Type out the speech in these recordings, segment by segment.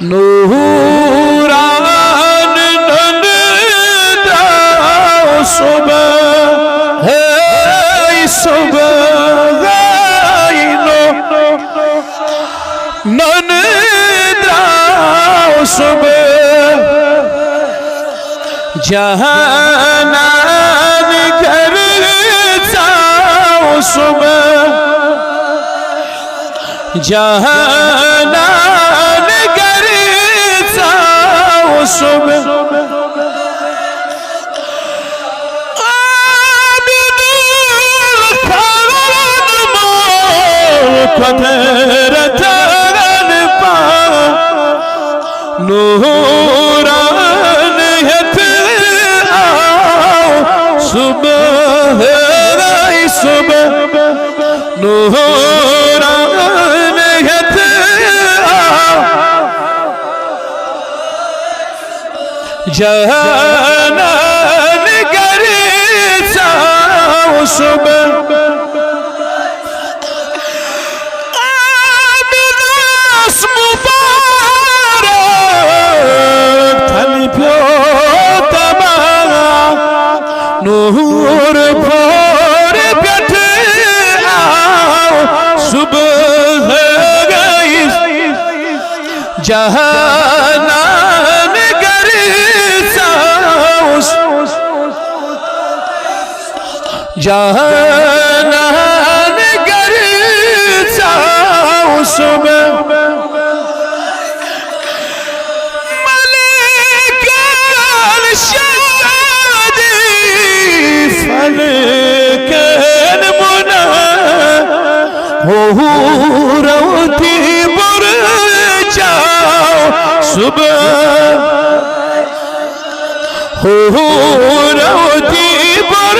नूरान नंदा सुबह है सुबह नंदा सुबह जहानान घर जाओ सुबह जहानान घर जाओ सुबह नूरान हथ आओ सुबह सुबह नूरान हथ आओ जहानान घर जाओ सुबह नूर भोर बैठ आओ सुबह गई जहानान घर जाओ जहानान घर जाओ सुबह रोती बुर जाओ सुबह रोती बुर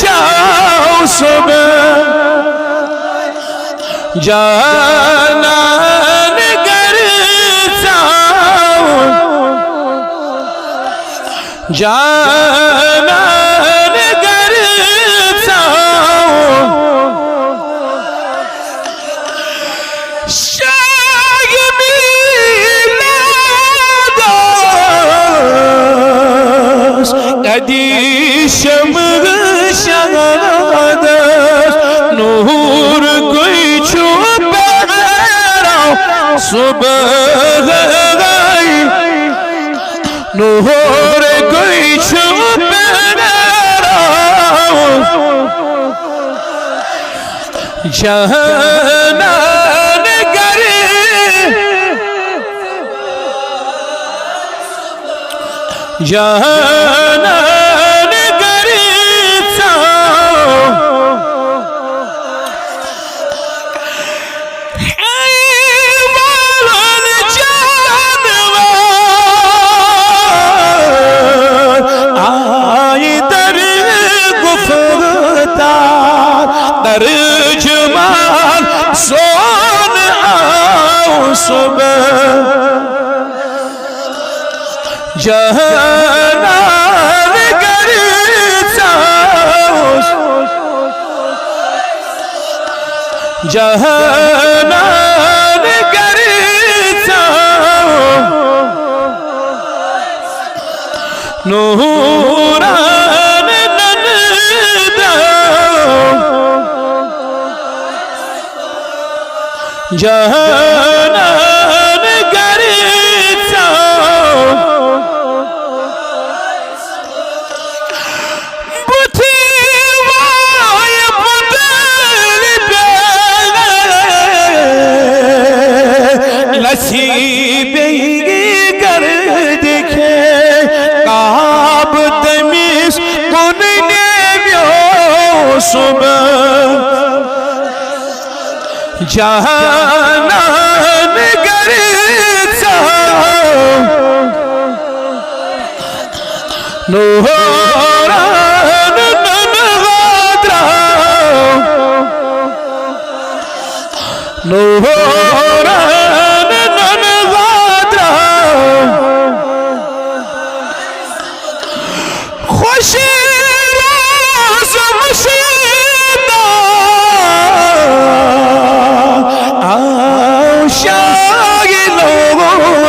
जाओ सुबह जहानान घर जाओ जहानान घर जाओ शमग शगदस नूर कोई छुप सुबह गई नूर कोई छुप जहानान घर जहानान घर जाओ हैवान जानवर आए दर गुफ्तार तर्जुमान सोन आओ सुबह जहानान घर जाओ जहानान घर जाओ नूरान नंदा जहानान घर जाओ कर देखे काब तमीज कुन ने सुबह जहानान घर जाओ नूरान नंदा नूरान नंदा खुशी आओ शाही लोगों